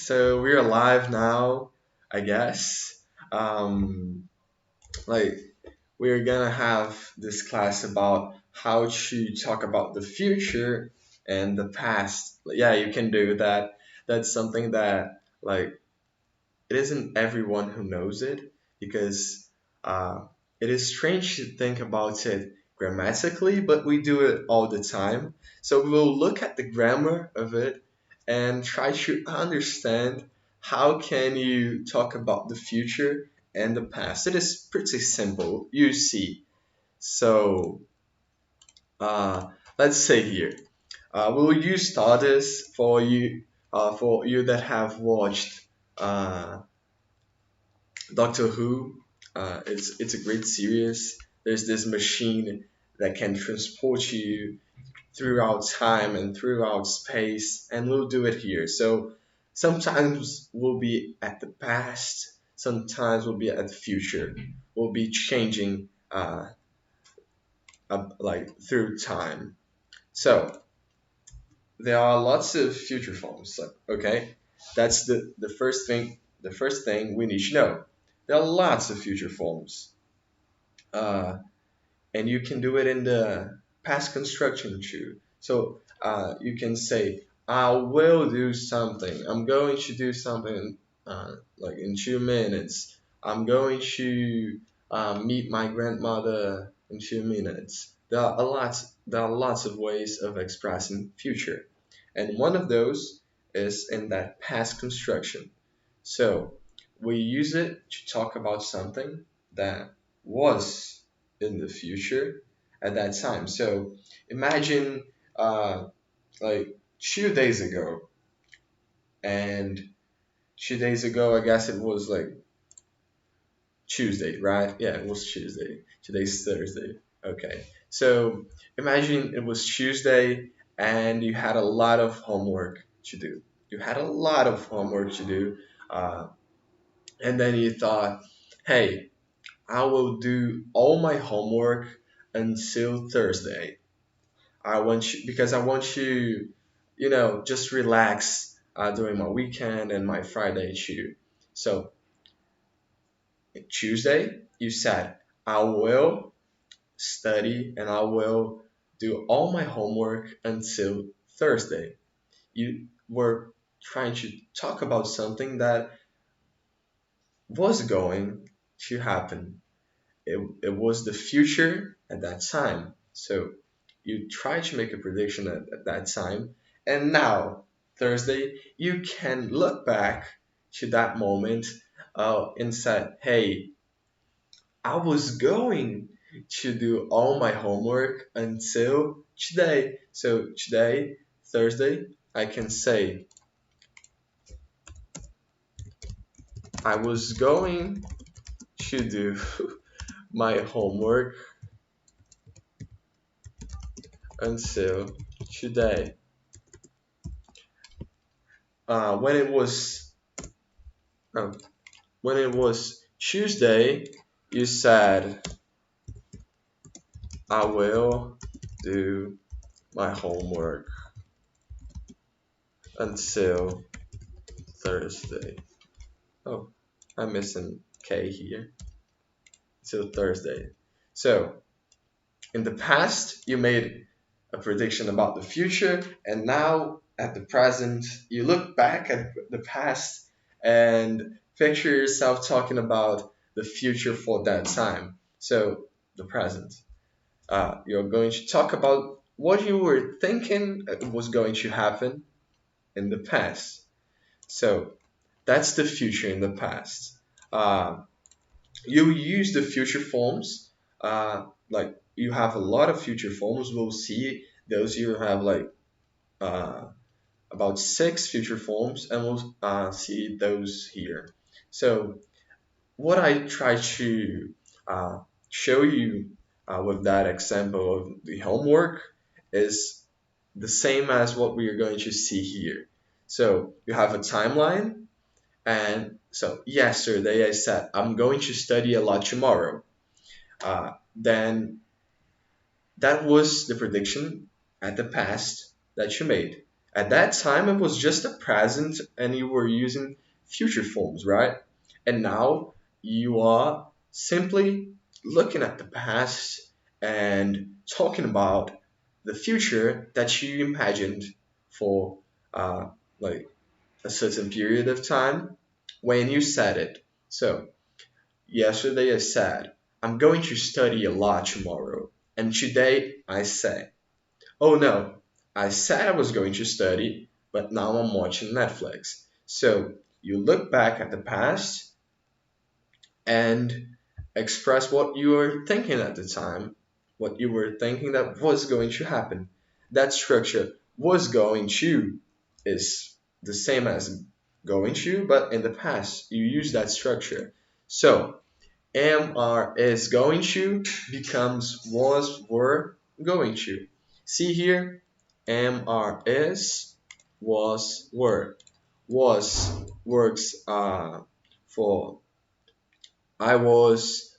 So we're live now, I guess. Um, like we're gonna have this class about how to talk about the future and the past. Yeah, you can do that. That's something that it isn't everyone who knows it because uh, it is strange to think about it grammatically, but we do it all the time. So we will look at the grammar of it and try to understand how can you talk about the future and the past. It is pretty simple, you see. So uh, let's say here, we'll use TARDIS for you that have watched Doctor Who. It's a great series. There's this machine that can transport you throughout time and throughout space, and we'll do it here. So sometimes we'll be at the past, sometimes we'll be at the future. We'll be changing through time. So there are lots of future forms. Okay, that's the first thing. The first thing we need to know. There are lots of future forms. Uh, and you can do it in the past construction too. So you can say, I will do something. I'm going to do something in 2 minutes. I'm going to meet my grandmother in 2 minutes. There are lots of ways of expressing future, and one of those is in that past construction. So we use it to talk about something that was in the future at that time. So imagine like 2 days ago, and 2 days ago, I guess it was like Tuesday, right? Yeah, it was Tuesday. Today's Thursday. Okay. So imagine it was Tuesday and you had a lot of homework to do. You had a lot of homework to do. Uh, and then you thought, hey, I will do all my homework until Thursday. Because I want to, just relax during my weekend and my Friday too. So Tuesday, you said, I will study and I will do all my homework until Thursday. You were trying to talk about something that was going to happen. It was the future at that time. So you try to make a prediction at that time. And now, Thursday, you can look back to that moment and say, hey, I was going to do all my homework until today. So today, Thursday, I can say I was going to do my homework until today. When it was uh, when it was Tuesday, you said I will do my homework until Thursday. Oh, I'm missing K here. Till Thursday. So in the past, you made a prediction about the future, and now at the present, you look back at the past and picture yourself talking about the future for that time. So the present. You're going to talk about what you were thinking was going to happen in the past. So that's the future in the past. Uh, you use the future forms. You have a lot of future forms. We'll see those. You have uh, about 6 future forms, and we'll see those here. So what I try to show you with that example of the homework is the same as what we are going to see here. So you have a timeline, and so yesterday I said I'm going to study a lot tomorrow. Then that was the prediction at the past that you made. At that time, it was just a present and you were using future forms, right? And now you are simply looking at the past and talking about the future that you imagined for uh, like a certain period of time when you said it. So, yesterday I said, I'm going to study a lot tomorrow. And today I say, oh no, I said I was going to study, but now I'm watching Netflix. So you look back at the past and express what you were thinking at the time, what you were thinking that was going to happen. That structure was going to is the same as going to, but in the past you use that structure. So am, are, is going to becomes was, were, going to. See here, am, are, is, was, were. Was works for I was,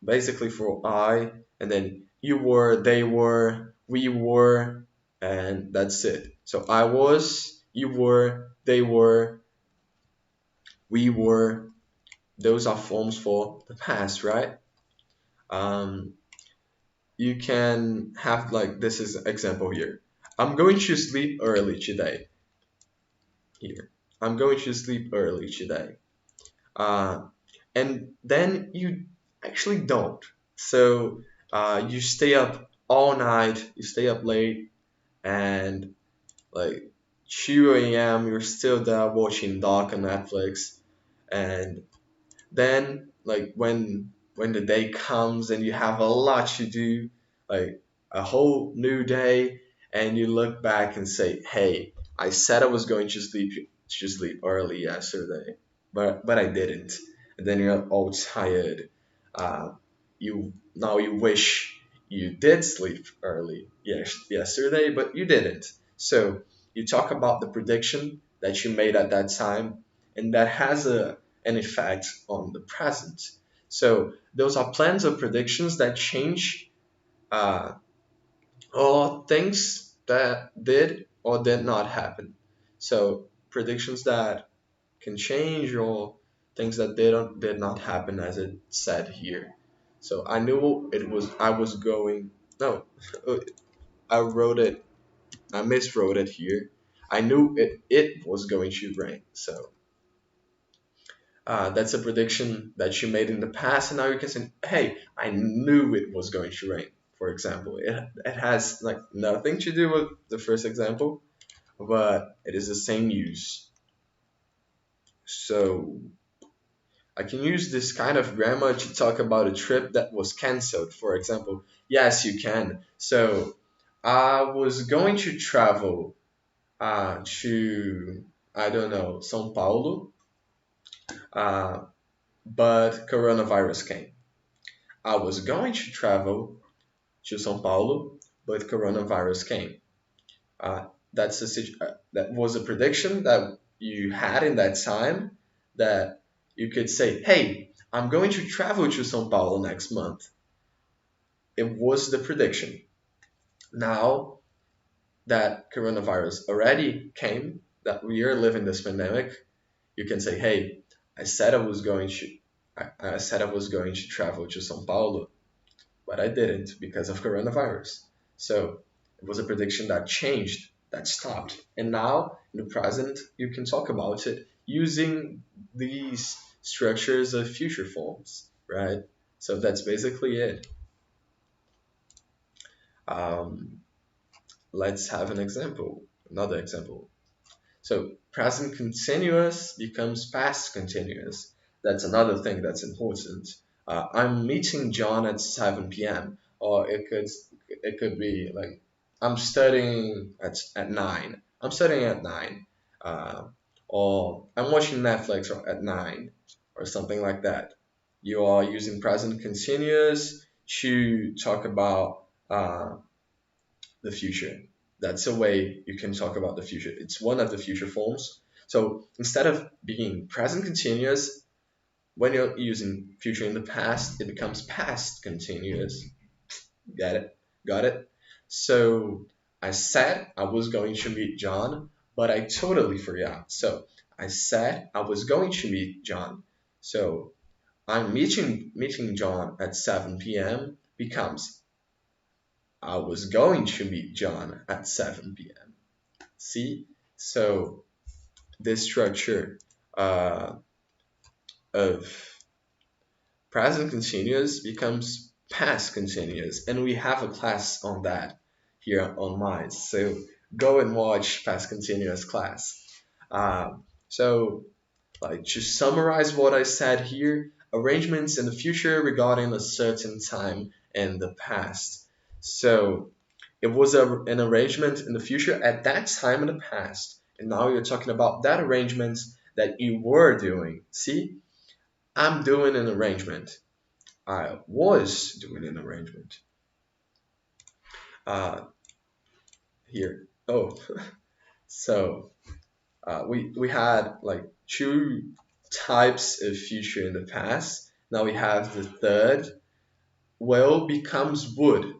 basically for I, and then you were, they were, we were, and that's it. So I was, you were, they were, we were. Those are forms for the past, right? Um, you can have like this is example here. I'm going to sleep early today. Here, I'm going to sleep early today. Uh, and then you actually don't. So you stay up all night, you stay up late, and like 2 a.m. you're still there watching Doc on Netflix, and then like when the day comes and you have a lot to do, like a whole new day, and you look back and say, hey, I said I was going to sleep early yesterday, but I didn't. And then you're all tired. You now you wish you did sleep early yesterday, but you didn't. So you talk about the prediction that you made at that time, and that has an effect on the present. So those are plans or predictions that change uh, or things that did or did not happen. So predictions that can change or things that did not happen as it said here. So I knew it was I was going no I wrote it I miswrote it here. I knew it was going to rain. So that's a prediction that you made in the past, and now you can say, "Hey, I knew it was going to rain." For example, it has like nothing to do with the first example, but it is the same use. So I can use this kind of grammar to talk about a trip that was cancelled. For example, yes, you can. So I was going to travel to I don't know São Paulo, uh, but coronavirus came. I was going to travel to São Paulo, but coronavirus came. That was a prediction that you had in that time that you could say, "Hey, I'm going to travel to São Paulo next month." It was the prediction. Now that coronavirus already came, that we are living this pandemic, you can say, "Hey, I said I was going to, I said I was going to travel to São Paulo, but I didn't because of coronavirus." So it was a prediction that changed, that stopped. And now, in the present, you can talk about it using these structures of future forms, right? So that's basically it. Um, let's have an example, another example. So present continuous becomes past continuous. That's another thing that's important. I'm meeting John at 7 p.m. Or it could be like I'm studying at 9. I'm studying at 9. Uh, or I'm watching Netflix at 9 or something like that. You are using present continuous to talk about the future. That's a way you can talk about the future. It's one of the future forms. So instead of being present continuous, when you're using future in the past, it becomes past continuous. Get it? Got it? So I said I was going to meet John, but I totally forgot. So I said I was going to meet John. So I'm meeting John at 7 p.m. becomes I was going to meet John at 7 p.m. See? So this structure uh, of present continuous becomes past continuous, and we have a class on that here on MAIS. So go and watch past continuous class. So, like to summarize what I said here, arrangements in the future regarding a certain time in the past. So it was an arrangement in the future at that time in the past, and now you're talking about that arrangement that you were doing. See, I'm doing an arrangement. I was doing an arrangement. Uh, Here. Oh, so we had like two types of future in the past. Now we have the third. Will becomes would.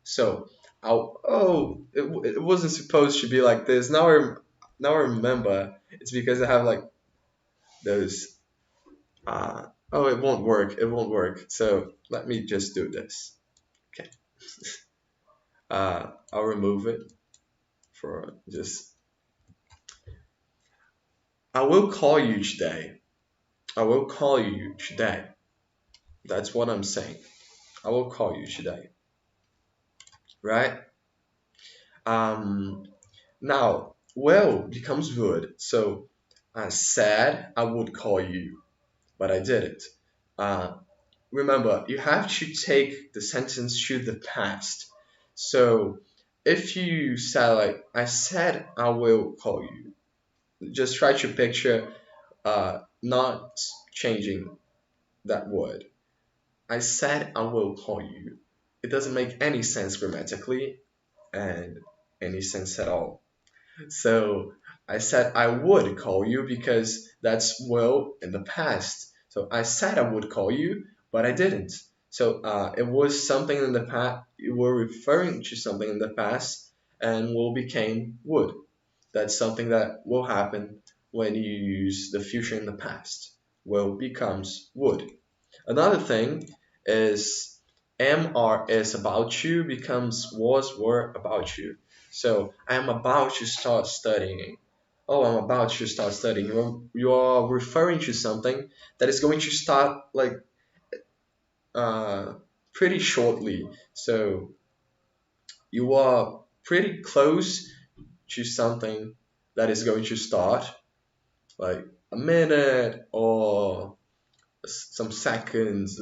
So, it wasn't supposed to be like this. Now I remember. It's because I have like those. Oh, it won't work. It won't work. So let me just do this. Okay. I'll remove it for just. I will call you today. I will call you today. That's what I'm saying. I will call you today. Right? Um, Now, will becomes would. So I said I would call you, but I didn't. Uh, Remember, you have to take the sentence to the past. So if you say like, I said I will call you, just try to picture not changing that word. I said I will call you. It doesn't make any sense grammatically and any sense at all. So I said I would call you because that's will in the past. So I said I would call you, but I didn't. So it was something in the past. You were referring to something in the past, and will became would. That's something that will happen when you use the future in the past. Will becomes would. Another thing is MR is about you becomes was were about you. So I am about to start studying. Oh, I'm about to start studying. You're referring to something that is going to start like uh, pretty shortly. So you are pretty close to something that is going to start like a minute or some seconds,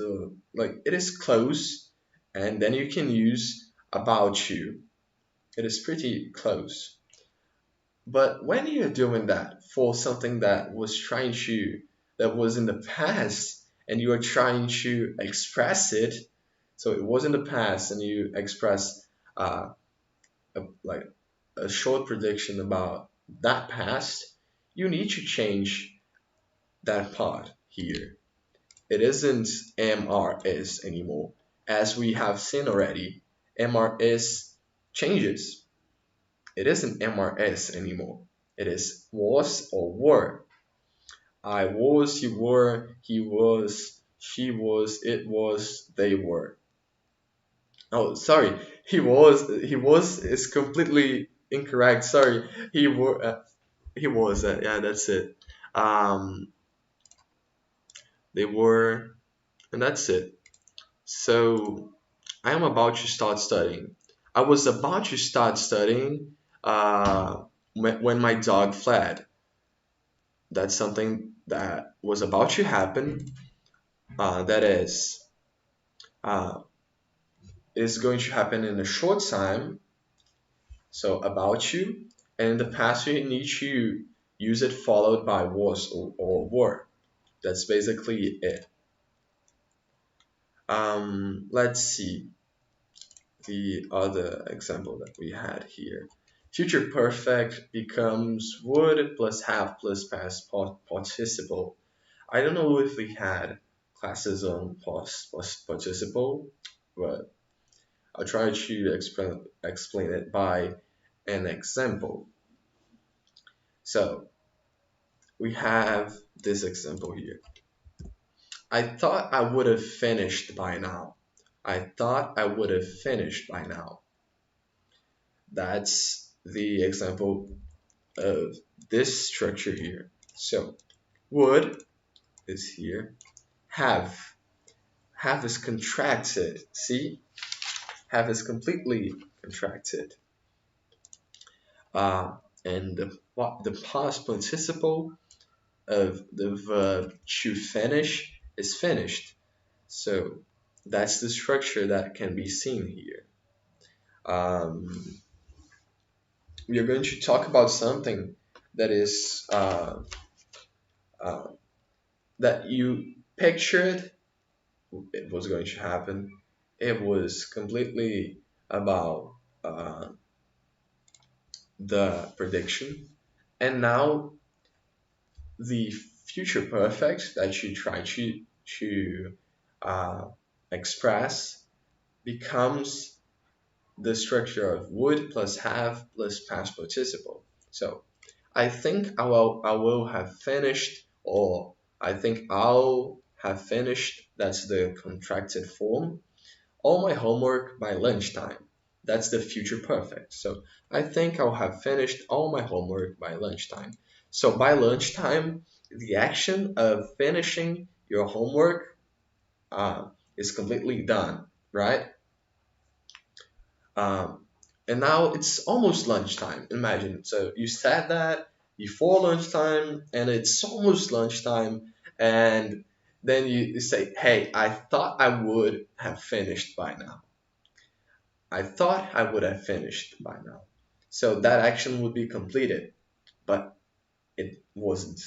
like it is close, and then you can use about you. It is pretty close. But when you're doing that for something that was in the past, and you are trying to express it, so it was in the past, and you express uh, like a short prediction about that past, you need to change that part here. It isn't MR is anymore. As we have seen already, MR is changes. It isn't MRS anymore. It is was or were. I was, you were, he was, she was, it was, they were. Oh, sorry. He was is completely incorrect. Sorry. He was, yeah, that's it. Um, they were, and that's it. So I am about to start studying. I was about to start studying when my dog fled. That's something that was about to happen. That uh, is going to happen in a short time. So about you, and in the past you need to use it followed by was or were. That's basically it. Let's see the other example that we had here. Future perfect becomes would plus have plus past participle. I don't know if we had classes on past participle, but I'll try to explain it by an example. So we have this example here. I thought I would have finished by now. I thought I would have finished by now. That's the example of this structure here. So would is here. Have. Have is contracted. See? Have is completely contracted. And the past participle of the verb to finish is finished. So that's the structure that can be seen here. We are going to talk about something that is that you pictured it was going to happen. It was completely about the prediction, and now the future perfect that you try to uh, express becomes the structure of would plus have plus past participle. So I think I will have finished, or I think I'll have finished. That's the contracted form. All my homework by lunchtime. That's the future perfect. So I think I'll have finished all my homework by lunchtime. So by lunchtime, the action of finishing your homework is completely done, right? Um, and now it's almost lunchtime. Imagine. So you said that before lunchtime, and it's almost lunchtime, and then you say, "Hey, I thought I would have finished by now. I thought I would have finished by now." So that action would be completed, but it wasn't.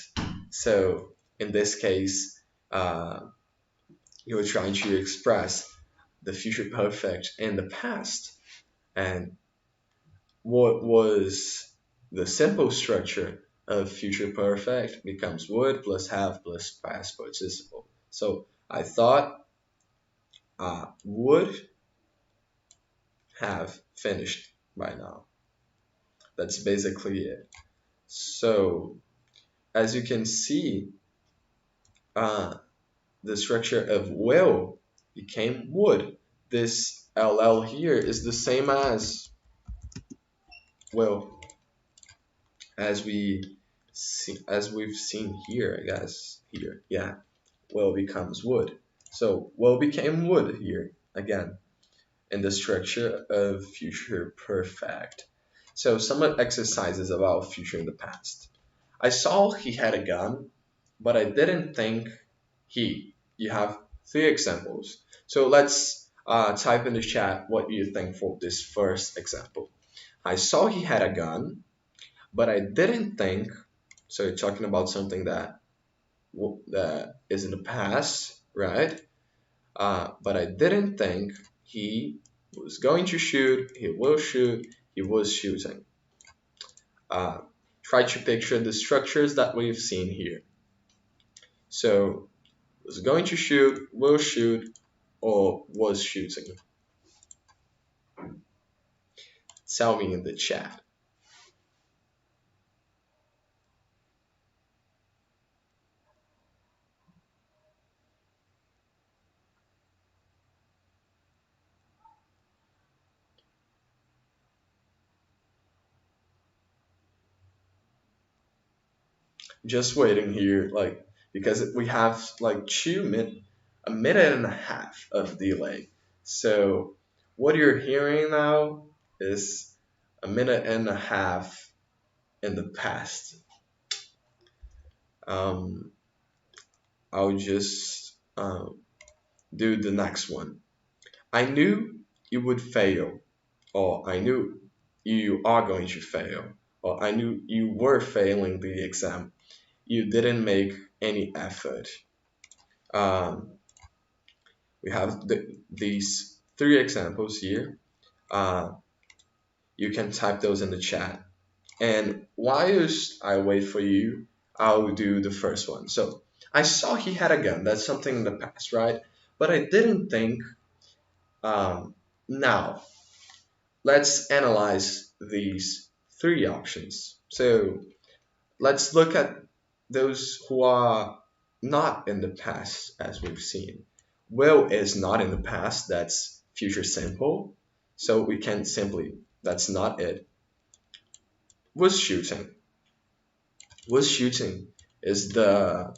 So in this case, uh, you're trying to express the future perfect in the past. And what was the simple structure of future perfect becomes would plus have plus past participle. So I thought would have finished by now. That's basically it. So as you can see, uh, the structure of will became would. This LL here is the same as will, as we've seen here, I guess here, yeah. Will becomes would. So will became would here again in the structure of future perfect. So some exercises about future in the past. I saw he had a gun, but I didn't think he. You have three examples. So let's type in the chat what you think for this first example. I saw he had a gun, but I didn't think. So you're talking about something that is in the past, right? But I didn't think he was going to shoot, he will shoot, he was shooting. Uh, Try to picture the structures that we've seen here. So, was going to shoot, will shoot, or was shooting? Tell me in the chat. Just waiting here, like, because we have like a minute and a half of delay. So what you're hearing now is a minute and a half in the past. Um, I'll just do the next one. I knew you would fail, or I knew you are going to fail, or I knew you were failing the exam. You didn't make any effort. Um, we have these three examples here. Uh, you can type those in the chat. And whilst I wait for you, I'll do the first one. So I saw he had a gun. That's something in the past, right? But I didn't think. Now, let's analyze these three options. So let's look at those who are not in the past, as we've seen. Will is not in the past, that's future simple. So we can simply, that's not it. Was shooting. Was shooting is the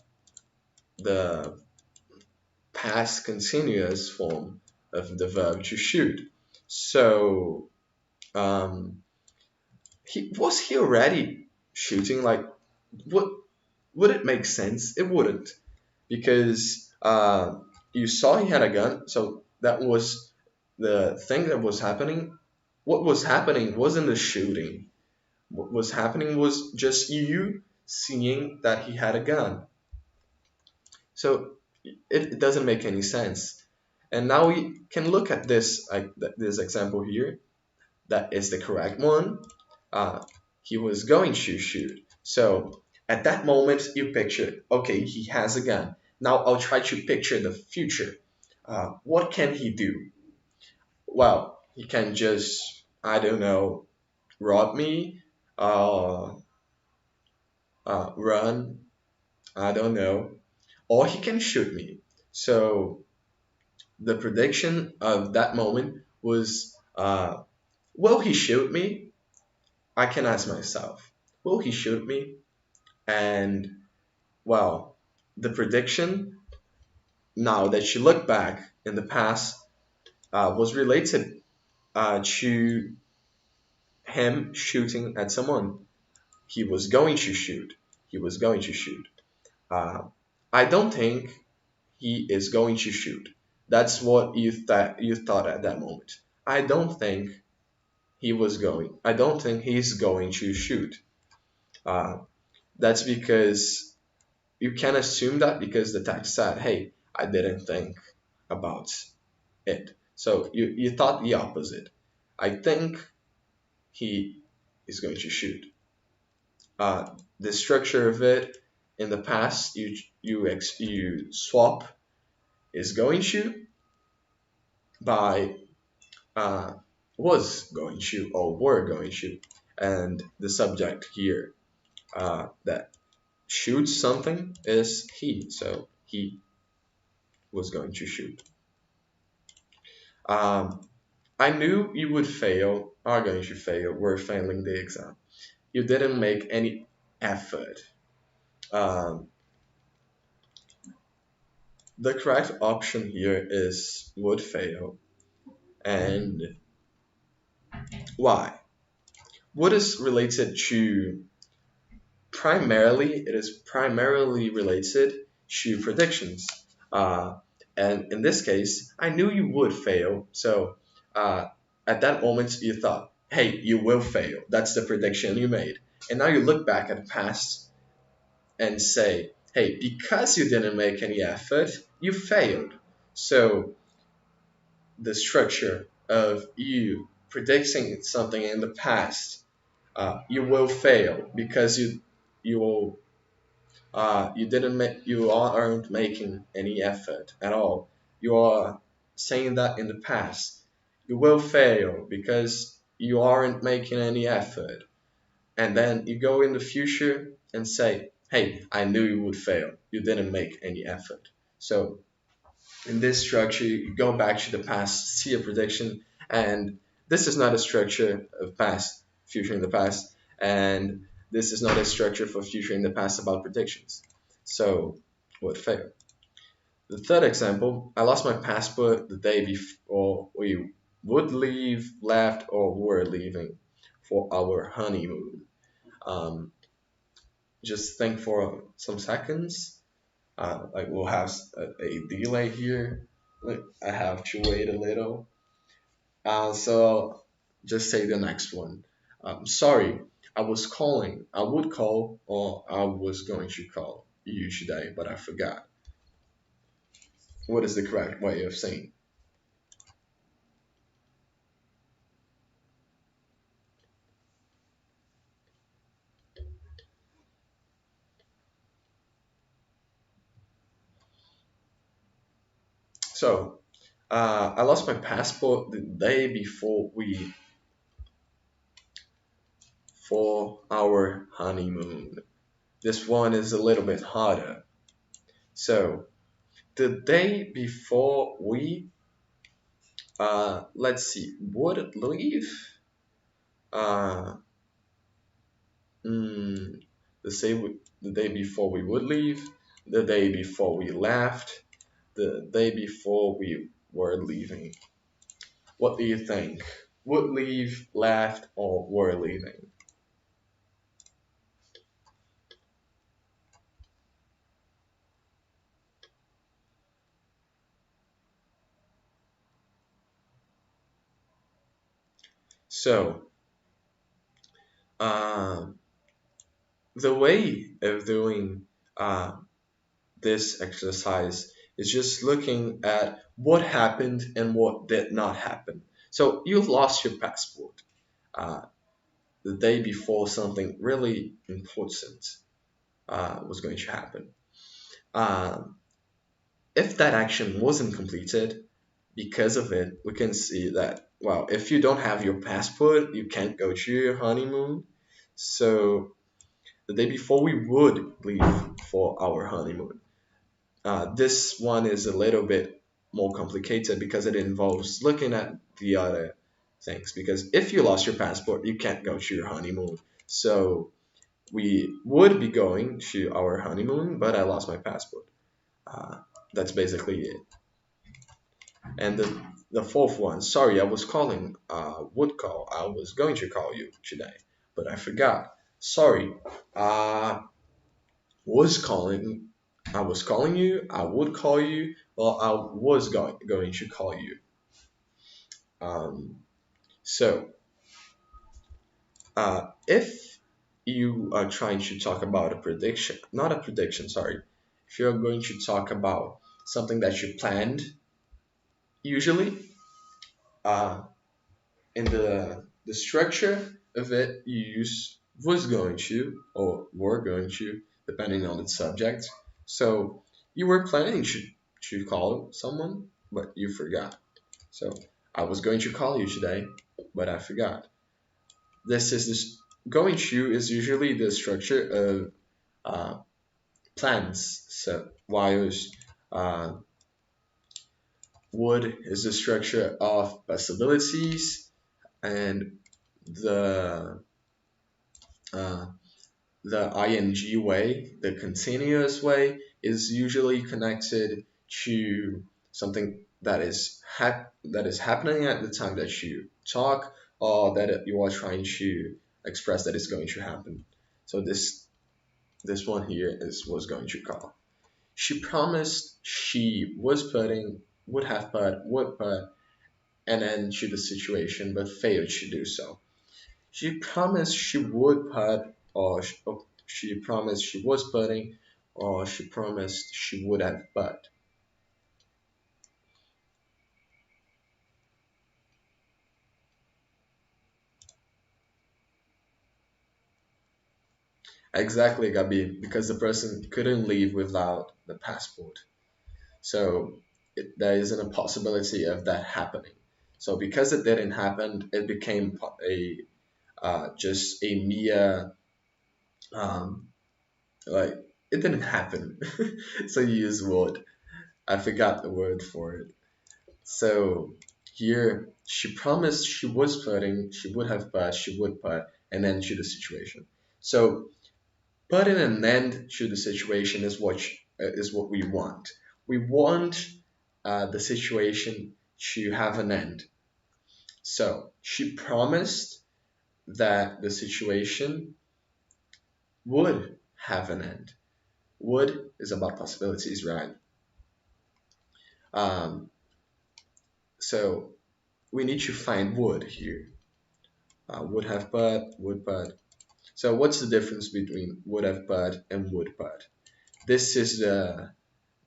past continuous form of the verb to shoot. So um, he already shooting? Like, what would it make sense? It wouldn't, because you saw he had a gun, so that was the thing that was happening. What was happening wasn't the shooting. What was happening was just you seeing that he had a gun. So it doesn't make any sense. And now we can look at this this example here. That is the correct one. Uh, he was going to shoot. So at that moment, you picture, okay, he has a gun. Now I'll try to picture the future. What can he do? Well, he can just, I don't know, rob me, uh, run, I don't know, or he can shoot me. So the prediction of that moment was, will he shoot me? I can ask myself, will he shoot me? And well, the prediction, now that you look back in the past, was related to him shooting at someone. He was going to shoot. He was going to shoot. Uh, I don't think he is going to shoot. That's what you thought at that moment. I don't think he was going. I don't think he's going to shoot. Uh, that's because you can assume that because the text said, "Hey, I didn't think about it." So you thought the opposite. I think he is going to shoot. The structure of it in the past, you swap is going to by uh, was going to or were going to, and the subject here that shoots something is he. So he was going to shoot. Um, I knew you would fail, are going to fail, were failing the exam. You didn't make any effort. Um, the correct option here is would fail. And why? Would is related to primarily, it is primarily related to predictions. Uh, and in this case, I knew you would fail. So at that moment, you thought, hey, you will fail. That's the prediction you made. And now you look back at the past and say, hey, because you didn't make any effort, you failed. So the structure of you predicting something in the past, you will fail because you you didn't make you aren't making any effort at all. You are saying that in the past. You will fail because you aren't making any effort. And then you go in the future and say, hey, I knew you would fail. You didn't make any effort. So in this structure, you go back to the past, see a prediction, and this is not a structure of past, future in the past, and this is not a structure for future in the past about predictions. So would fail. The third example, I lost my passport the day before we would leave, left, or were leaving for our honeymoon. Um, just think for some seconds. Like we'll have a delay here. Like I have to wait a little. So just say the next one. Sorry, I was calling. I would call or I was going to call you today, but I forgot. What is the correct way of saying? So I lost my passport the day before we for our honeymoon. This one is a little bit harder. So, the day before we, let's see, would leave, uh, mm, the day before we would leave, the day before we left, the day before we were leaving. What do you think? Would leave, left, or were leaving? So, um, the way of doing uh, this exercise is just looking at what happened and what did not happen. So, you lost your passport uh, the day before something really important was going to happen. Um, if that action wasn't completed, because of it, we can see that, well, if you don't have your passport, you can't go to your honeymoon. So the day before we would leave for our honeymoon. This one is a little bit more complicated because it involves looking at the other things. Because if you lost your passport, you can't go to your honeymoon. So we would be going to our honeymoon, but I lost my passport. Uh, that's basically it. And the fourth one, sorry, I was calling, would call. I was going to call you today, but I forgot. Sorry, was calling. I was calling you. I would call you. Well, I was going to call you. Um, so, if you are trying to talk about a prediction, not a prediction, sorry. If you're going to talk about something that you planned, usually, uh, in the structure of it, you use was going to or were going to, depending on the subject. So you were planning to call someone, but you forgot. So I was going to call you today, but I forgot. This going to is usually the structure of plans. So while uh, would is the structure of possibilities, and the uh, the ing way, the continuous way, is usually connected to something that is happening at the time that you talk, or that you are trying to express that it's going to happen. So this one here is was going to call. She promised she was putting, would have put, would put an end to the situation, but failed to do so. She promised she would put, or she promised she was putting, or she promised she would have put. Exactly, Gabi, because the person couldn't leave without the passport. So there isn't a possibility of that happening. So because it didn't happen, it became a just a mere um, like it didn't happen. So you use would. I forgot the word for it. So here she promised she was putting, she would have put, she would put an end to the situation. So putting an end to the situation is what we want. We want the situation to have an end. So she promised that the situation would have an end. Would is about possibilities, right? Um, so we need to find would here. Would have put, would put. So what's the difference between would have put and would put? This is the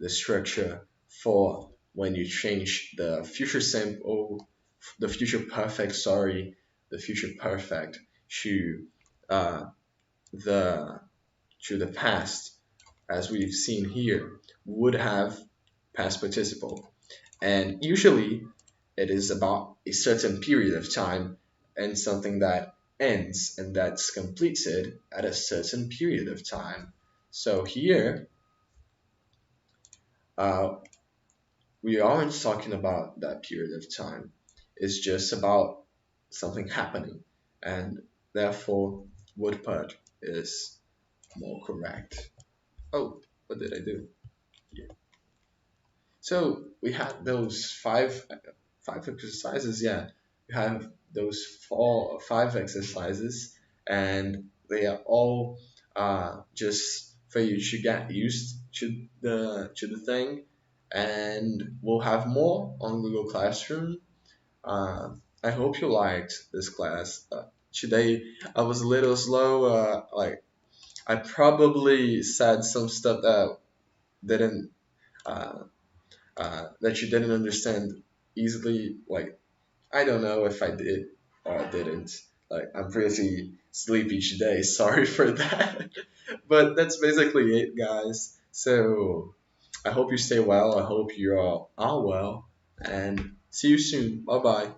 structure for when you change the future simple, the future perfect, sorry, the future perfect to uh, the the past, as we've seen here, would have past participle. And usually it is about a certain period of time and something that ends and that's completed at a certain period of time. So here, uh, we aren't talking about that period of time. It's just about something happening, and therefore, would put is more correct. Oh, what did I do? Yeah. So we had those five exercises. Yeah, we have those five exercises, and they are all just for you to get used to the thing. And we'll have more on Google Classroom. I hope you liked this class. Today I was a little slow. Like I probably said some stuff that didn't uh, that you didn't understand easily. Like I don't know if I did or I didn't. Like I'm pretty sleepy today. Sorry for that. But that's basically it, guys. So I hope you stay well. I hope you all are well, and see you soon. Bye bye.